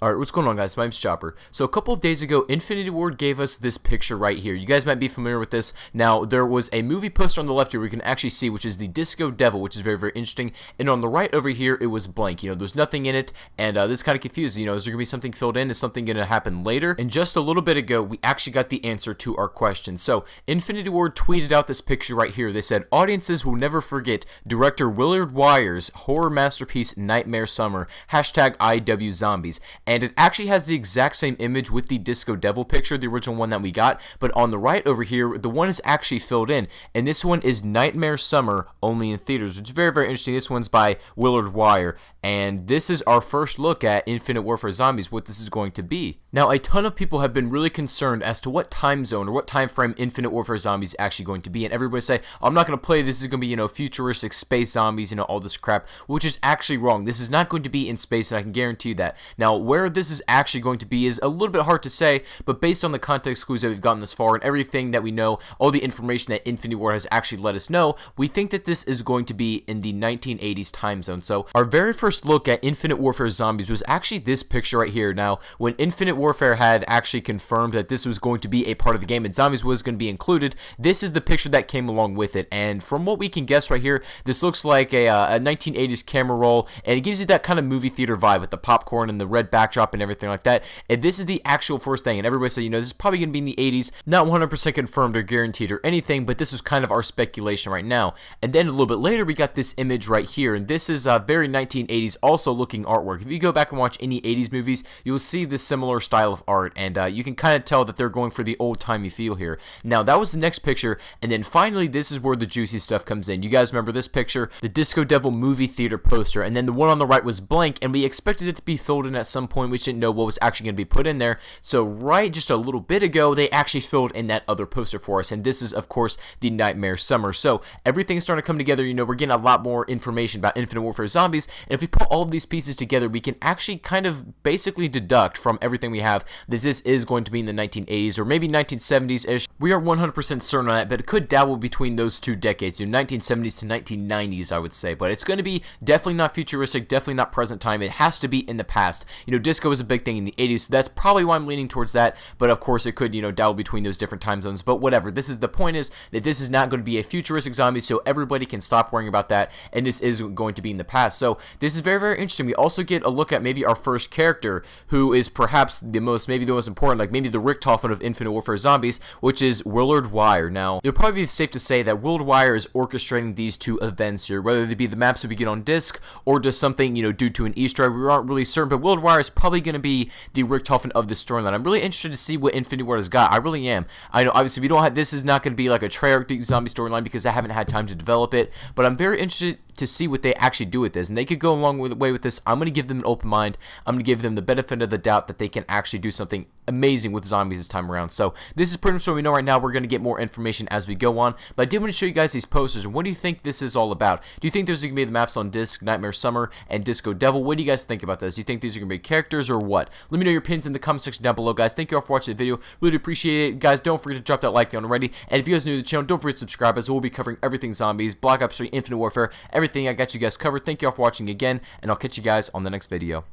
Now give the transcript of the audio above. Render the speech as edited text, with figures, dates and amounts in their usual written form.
Alright, what's going on, guys? My name's Chopper. So a couple of days ago, Infinity Ward gave us this picture right here. You guys might be familiar with this. Now, there was a movie poster on the left here we can actually see, which is the Disco Devil, which is very, very interesting. And on the right over here, it was blank. You know, there's nothing in it, and this kind of confused. You know, is there going to be something filled in? Is something going to happen later? And just a little bit ago, we actually got the answer to our question. So, Infinity Ward tweeted out this picture right here. They said, audiences will never forget director Willard Wyer's horror masterpiece, Nightmare Summer, hashtag IWZombies. And it actually has the exact same image with the Disco Devil picture, the original one that we got, but on the right over here, the one is actually filled in, and this one is Nightmare Summer, only in theaters, which is very, very interesting. This one's by Willard Wyer, and this is our first look at Infinite Warfare Zombies, what this is going to be. Now, a ton of people have been really concerned as to what time zone or what time frame Infinite Warfare Zombies is actually going to be, and everybody say, I'm not going to play, this is going to be, you know, futuristic space zombies, you know, all this crap, which is actually wrong. This is not going to be in space, and I can guarantee you that. Now, where this is actually going to be is a little bit hard to say, but based on the context clues that we've gotten this far and everything that we know, all the information that Infinity Ward has actually let us know, we think that this is going to be in the 1980s time zone. So our very first look at Infinite Warfare Zombies was actually this picture right here. Now, when Infinite Warfare had actually confirmed that this was going to be a part of the game and zombies was going to be included, this is the picture that came along with it. And from what we can guess right here, this looks like a 1980s camera roll, and it gives you that kind of movie theater vibe with the popcorn and the red backdrop and everything like that. And this is the actual first thing, and everybody said, you know, this is probably going to be in the 80s, not 100% confirmed or guaranteed or anything, but this was kind of our speculation right now. And then a little bit later, we got this image right here, and this is very 1980s also looking artwork. If you go back and watch any 80s movies, you'll see this similar style of art, and you can kind of tell that they're going for the old-timey feel here. Now, that was the next picture, and then finally, this is where the juicy stuff comes in. You guys remember this picture, the Disco Devil movie theater poster, and then the one on the right was blank, and we expected it to be filled in at some point. We didn't know what was actually going to be put in there. So right just a little bit ago, they actually filled in that other poster for us, and this is, of course, the Nightmare Summer. So everything's starting to come together. You know, we're getting a lot more information about Infinite Warfare Zombies, and if we put all of these pieces together, we can actually kind of basically deduct from everything we have that this is going to be in the 1980s or maybe 1970s-ish. We are 100% certain on that, but it could dabble between those two decades, you know, 1970s to 1990s, I would say, but it's going to be definitely not futuristic, definitely not present time. It has to be in the past. You know, disco was a big thing in the 80s, so that's probably why I'm leaning towards that, but of course it could, you know, dabble between those different time zones, but whatever. This is the point, is that this is not going to be a futuristic zombie, so everybody can stop worrying about that, and this is going to be in the past. So this is very, very interesting. We also get a look at maybe our first character, who is perhaps maybe the most important, like maybe the Richtofen of Infinite Warfare Zombies, which is Willard Wyer. Now, it'll probably be safe to say that Willard Wyer is orchestrating these two events here, whether they be the maps that we get on disc or just something, you know, due to an Easter egg. We aren't really certain, but Willard Wyer is probably going to be the Richtofen of the storyline. I'm really interested to see what Infinity Ward has got. I really am. I know, obviously, we don't have, this is not going to be like a Treyarch zombie storyline because I haven't had time to develop it, but I'm very interested to see what they actually do with this, and they could go a long way with this. I'm going to give them an open mind. I'm going to give them the benefit of the doubt that they can actually do something amazing with zombies this time around. So this is pretty much what we know right now. We're going to get more information as we go on, but I did want to show you guys these posters, and what do you think this is all about? Do you think there's going to be the maps on disc, Nightmare Summer and Disco Devil? What do you guys think about this? Do you think these are going to be characters or what? Let me know your opinions in the comment section down below, guys. Thank you all for watching the video. Really appreciate it, guys. Don't forget to drop that like if you haven't already, and if you guys are new to the channel, don't forget to subscribe, as we'll be covering everything zombies, Black Ops 3, Infinite Warfare, everything. I got you guys covered. Thank you all for watching again, and I'll catch you guys on the next video.